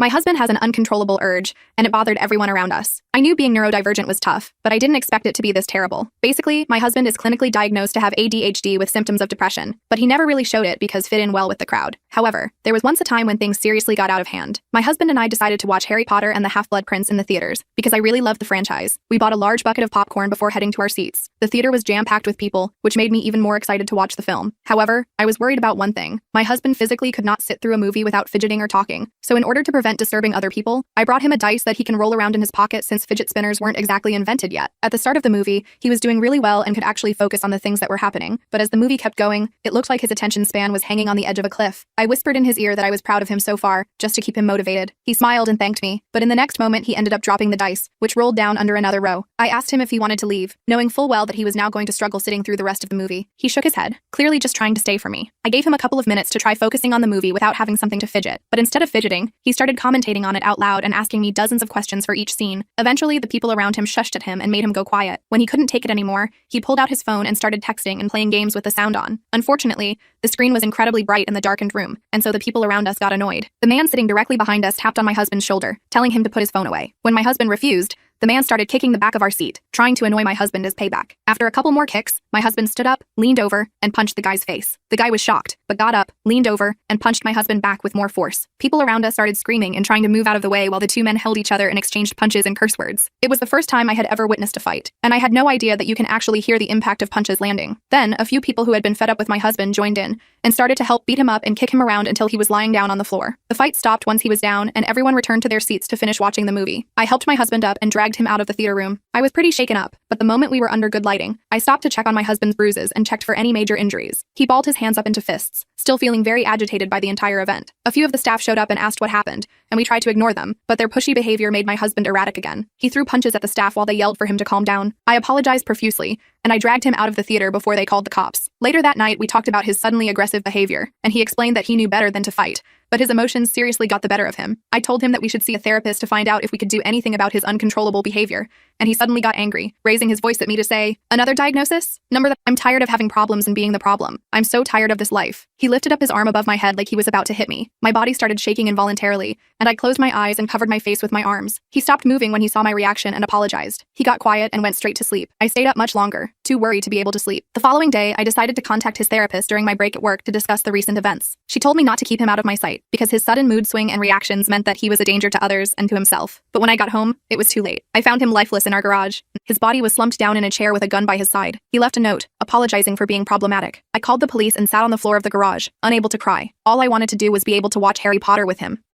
My husband has an uncontrollable urge, and it bothered everyone around us. I knew being neurodivergent was tough, but I didn't expect it to be this terrible. Basically, my husband is clinically diagnosed to have ADHD with symptoms of depression, but he never really showed it because fit in well with the crowd. However, there was once a time when things seriously got out of hand. My husband and I decided to watch Harry Potter and the Half-Blood Prince in the theaters, because I really loved the franchise. We bought a large bucket of popcorn before heading to our seats. The theater was jam-packed with people, which made me even more excited to watch the film. However, I was worried about one thing. My husband physically could not sit through a movie without fidgeting or talking, so in order to prevent disturbing other people, I brought him a dice that he can roll around in his pocket since fidget spinners weren't exactly invented yet. At the start of the movie, he was doing really well and could actually focus on the things that were happening, but as the movie kept going, it looked like his attention span was hanging on the edge of a cliff. I whispered in his ear that I was proud of him so far, just to keep him motivated. He smiled and thanked me, but in the next moment he ended up dropping the dice, which rolled down under another row. I asked him if he wanted to leave, knowing full well that he was now going to struggle sitting through the rest of the movie. He shook his head, clearly just trying to stay for me. I gave him a couple of minutes to try focusing on the movie without having something to fidget, but instead of fidgeting, he started commentating on it out loud and asking me dozens of questions for each scene. Eventually, the people around him shushed at him and made him go quiet. When he couldn't take it anymore, he pulled out his phone and started texting and playing games with the sound on. Unfortunately, the screen was incredibly bright in the darkened room, and so the people around us got annoyed. The man sitting directly behind us tapped on my husband's shoulder, telling him to put his phone away. When my husband refused, the man started kicking the back of our seat, trying to annoy my husband as payback. After a couple more kicks, my husband stood up, leaned over, and punched the guy's face. The guy was shocked, but got up, leaned over, and punched my husband back with more force. People around us started screaming and trying to move out of the way while the two men held each other and exchanged punches and curse words. It was the first time I had ever witnessed a fight, and I had no idea that you can actually hear the impact of punches landing. Then, a few people who had been fed up with my husband joined in, and started to help beat him up and kick him around until he was lying down on the floor. The fight stopped once he was down, and everyone returned to their seats to finish watching the movie. I helped my husband up and dragged him out of the theater room. I was pretty shaken up, but the moment we were under good lighting, I stopped to check on my husband's bruises and checked for any major injuries. He balled his hands up into fists, still feeling very agitated by the entire event. A few of the staff showed up and asked what happened, and we tried to ignore them, but their pushy behavior made my husband erratic again. He threw punches at the staff while they yelled for him to calm down. I apologized profusely, and I dragged him out of the theater before they called the cops. Later that night, we talked about his suddenly aggressive behavior, and he explained that he knew better than to fight, but his emotions seriously got the better of him. I told him that we should see a therapist to find out if we could do anything about his uncontrollable behavior, and he suddenly got angry, raising his voice at me to say, "Another diagnosis? I'm tired of having problems and being the problem. I'm so tired of this life." He lifted up his arm above my head like he was about to hit me. My body started shaking involuntarily, and I closed my eyes and covered my face with my arms. He stopped moving when he saw my reaction and apologized. He got quiet and went straight to sleep. I stayed up much longer, too worried to be able to sleep. The following day, I decided to contact his therapist during my break at work to discuss the recent events. She told me not to keep him out of my sight, because his sudden mood swing and reactions meant that he was a danger to others and to himself. But when I got home, it was too late. I found him lifeless in our garage. His body was slumped down in a chair with a gun by his side. He left a note, apologizing for being problematic. I called the police and sat on the floor of the garage, unable to cry. All I wanted to do was be able to watch Harry Potter with him.